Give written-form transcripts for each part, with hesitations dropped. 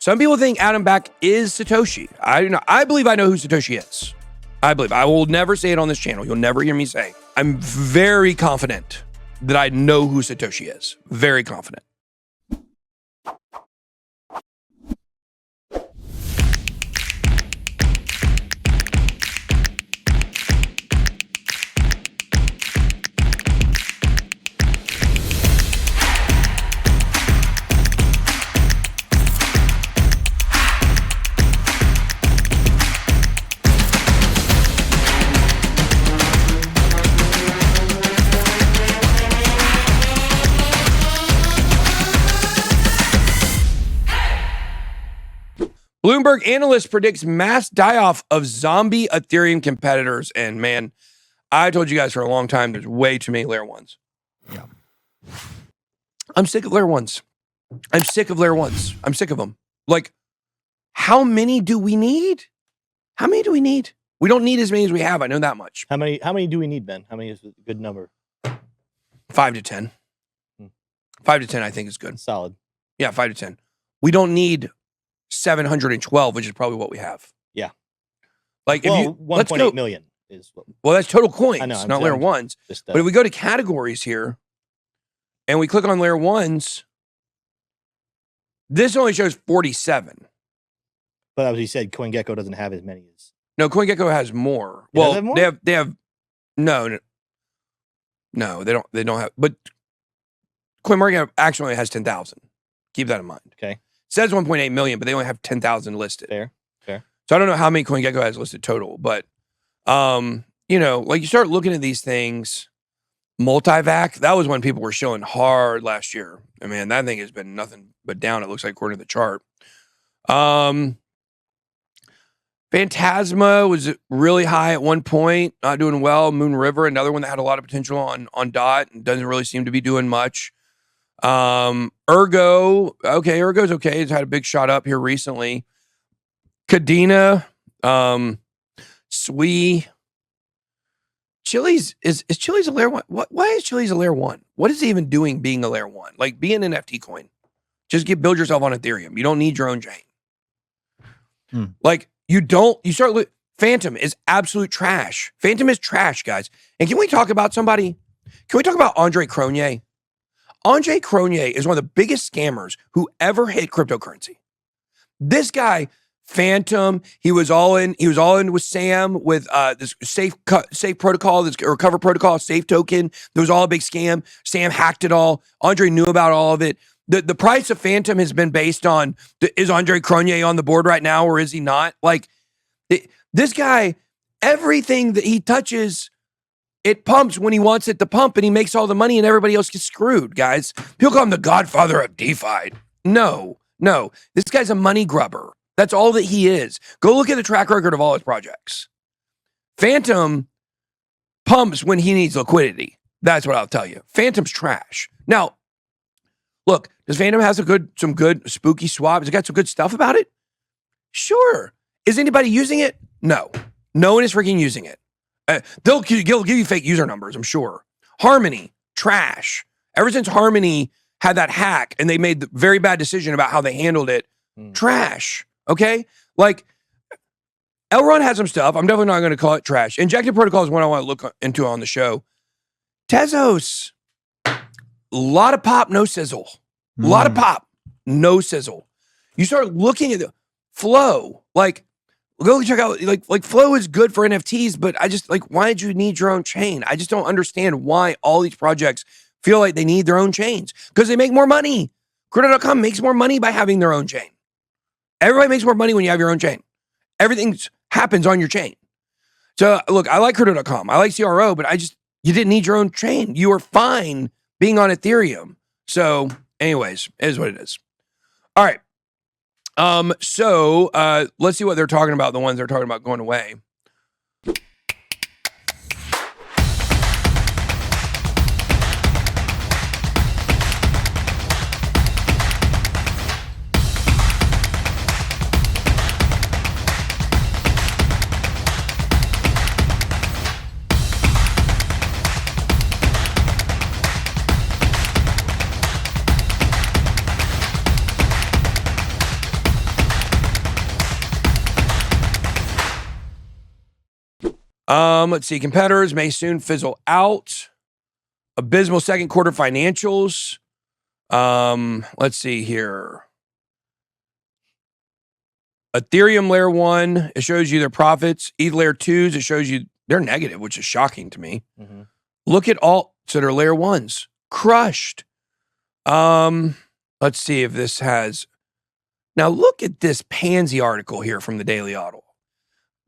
Some people think Adam Back is Satoshi. I do not. I believe I know who Satoshi is. I believe. I will never say it on this channel. You'll never hear me say. I'm very confident that I know who Satoshi is. Very confident. Bloomberg analyst predicts mass die-off of zombie Ethereum competitors. And man, I told you guys for a long time, there's way too many layer ones. Yeah. I'm sick of layer ones. I'm sick of layer ones. I'm sick of them. Like, how many do we need? How many do we need? We don't need as many as we have. I know that much. How many do we need, Ben? How many is a good number? 5 to 10. 5 to 10, I think, is good. Solid. Yeah, 5 to 10. We don't need 712, which is probably what we have. Yeah. Like, well, if you 1.8 million is what. Well, that's total coins, I know, not layer ones. Just, but if we go to categories here and we click on layer ones, this only shows 47. But as you said, CoinGecko doesn't have as many as. No, CoinGecko has more. It Well, have more? they have no, they don't have. But CoinMarketCap actually has 10,000. Keep that in mind. Okay. It says 1.8 million, but they only have 10,000 listed. Fair. So I don't know how many CoinGecko has listed total, but you know, like you start looking at these things, multivac, that was when people were showing hard last year. I mean, that thing has been nothing but down, it looks like, according to the chart. Phantasma was really high at one point, not doing well. Moon River, another one that had a lot of potential on DOT and doesn't really seem to be doing much. Ergo's okay. It's had a big shot up here recently. Cadena, Swee. Chili's is Chili's a layer one? Why is Chili's a layer one? What is it even doing being a layer one? Like, be an NFT coin. Just build yourself on Ethereum. You don't need your own chain. Like, Phantom is absolute trash. Phantom is trash, guys. And can we talk about somebody? Can we talk about Andre Cronje? Andre Cronje is one of the biggest scammers who ever hit cryptocurrency. This guy, Phantom, he was all in with Sam with this safe protocol, this recover protocol, safe token. There was all a big scam. Sam hacked it all. Andre knew about all of it. The price of Phantom has been based on, is Andre Cronje on the board right now or is he not? Like, this guy, everything that he touches, it pumps when he wants it to pump, and he makes all the money and everybody else gets screwed, guys. People call him the godfather of DeFi. No. This guy's a money grubber. That's all that he is. Go look at the track record of all his projects. Phantom pumps when he needs liquidity. That's what I'll tell you. Phantom's trash. Now, look, does Phantom have some good spooky swaps? Has it got some good stuff about it? Sure. Is anybody using it? No. No one is freaking using it. They'll give you fake user numbers, I'm sure. Harmony, trash. Ever since Harmony had that hack and they made the very bad decision about how they handled it, trash. Okay? Like, Elrond had some stuff. I'm definitely not going to call it trash. Injected Protocol is one I want to look into on the show. Tezos, a lot of pop, no sizzle. A lot of pop, no sizzle. You start looking at the Flow, like, go check out, like Flow is good for NFTs, but I just, like, why did you need your own chain? I just don't understand why all these projects feel like they need their own chains, because they make more money. Crypto.com makes more money by having their own chain. Everybody makes more money when you have your own chain. Everything happens on your chain. So look, I like Crypto.com. I like CRO, but you didn't need your own chain. You were fine being on Ethereum. So anyways, it is what it is. All right. So let's see what they're talking about. The ones they're talking about going away. Let's see. Competitors may soon fizzle out. Abysmal second quarter financials. Let's see here. Ethereum layer 1, it shows you their profits. ETH layer 2s, it shows you they're negative, which is shocking to me. Mm-hmm. Look at all that are layer 1s. Crushed. Let's see if this has. Now look at this pansy article here from the Daily Auto.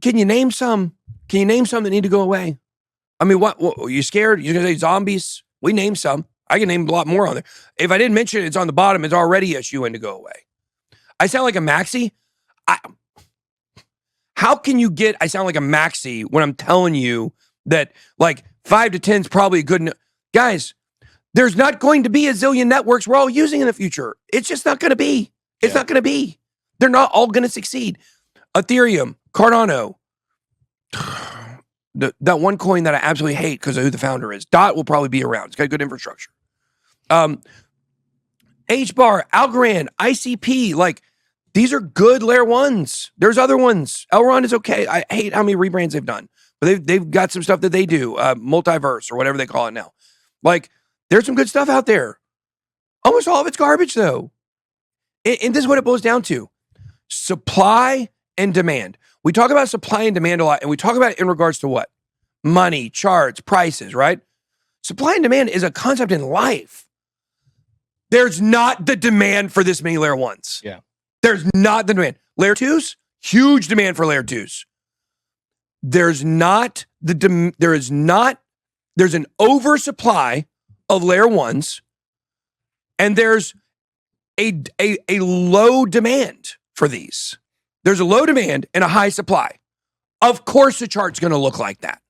Can you name some? Can you name some that need to go away? I mean, what are you scared? You're going to say zombies? We named some. I can name a lot more on there. If I didn't mention it, it's on the bottom. It's already issuing to go away. I sound like a maxi. How can you get, I sound like a maxi when I'm telling you that like 5 to 10 is probably good. Guys, there's not going to be a zillion networks we're all using in the future. It's just not going to be. It's not going to be. They're not all going to succeed. Ethereum, Cardano, that one coin that I absolutely hate because of who the founder is. DOT will probably be around. It's got good infrastructure. HBAR, Algorand, ICP, like, these are good layer 1s. There's other ones. Elrond is okay. I hate how many rebrands they've done. But they've got some stuff that they do. Multiverse or whatever they call it now. Like, there's some good stuff out there. Almost all of it's garbage, though. And this is what it boils down to. Supply and demand. We talk about supply and demand a lot, and we talk about it in regards to what? Money, charts, prices, right? Supply and demand is a concept in life. There's not the demand for this many layer 1s. Yeah. There's not the demand. Layer 2s, huge demand for layer 2s. There's an oversupply of layer 1s, and there's a low demand for these. There's a low demand and a high supply. Of course the chart's going to look like that.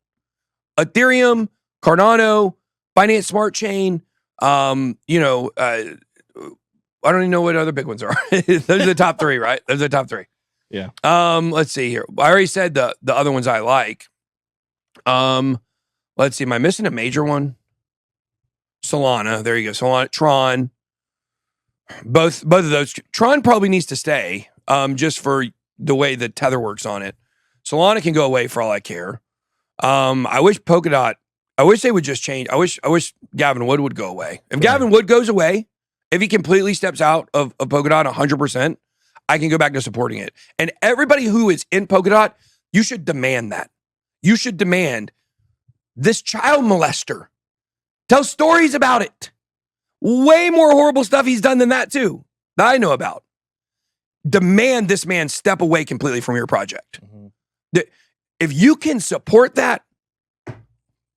Ethereum, Cardano, Binance Smart Chain, I don't even know what other big ones are. Those are the top 3, right? Those are the top 3. Yeah. Let's see here. I already said the other ones I like. Let's see. Am I missing a major one? Solana. There you go. Solana, Tron. Both of those. Tron probably needs to stay. Just for the way the tether works on it. Solana can go away for all I care. I wish Polkadot. I wish they would just change. I wish Gavin Wood would go away. If Gavin Wood goes away, if he completely steps out of Polkadot 100%, I can go back to supporting it. And everybody who is in Polkadot, you should demand that. You should demand this child molester. Tell stories about it. Way more horrible stuff he's done than that too, that I know about. Demand this man step away completely from your project. Mm-hmm. If you can support that,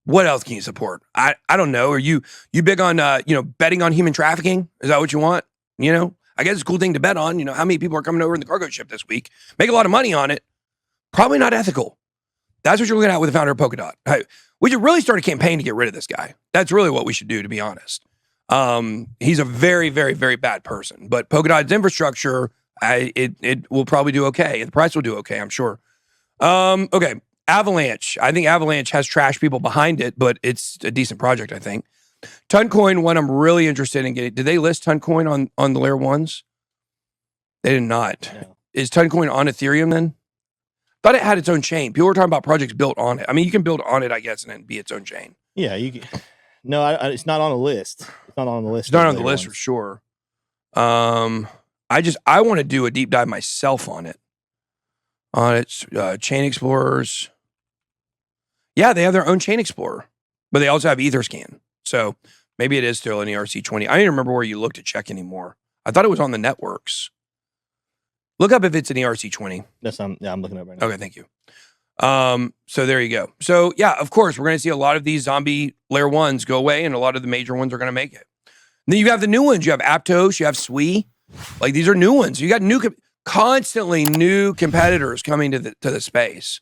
what else can you support? I don't know. Are you big on betting on human trafficking? Is that what you want? I guess it's a cool thing to bet on. How many people are coming over in the cargo ship this week? Make a lot of money on it. Probably not ethical. That's what you're looking at with the founder of Polkadot. We should really start a campaign to get rid of this guy. That's really what we should do, to be honest. He's a very, very, very bad person. But Polkadot's infrastructure, it will probably do okay. The price will do okay, I'm sure. Okay. Avalanche. I think Avalanche has trash people behind it, but it's a decent project, I think. Toncoin, one I'm really interested in getting. Did they list Toncoin on the layer 1s? They did not. No. Is Toncoin on Ethereum then? Thought it had its own chain. People were talking about projects built on it. I mean, you can build on it, I guess, and then be its own chain. Yeah, you can. No, it's not on the list. It's not on the list. It's not on the list for sure. I want to do a deep dive myself on it. On its chain explorers. Yeah, they have their own chain explorer, but they also have Etherscan. So maybe it is still an ERC20. I don't even remember where you look to check anymore. I thought it was on the networks. Look up if it's an ERC20. I'm looking up right now. Okay, thank you. So there you go. So yeah, of course, we're going to see a lot of these zombie layer 1s go away, and a lot of the major ones are going to make it. And then you have the new ones. You have Aptos, you have Sui. Like, these are new ones. You got constantly new competitors coming to the space.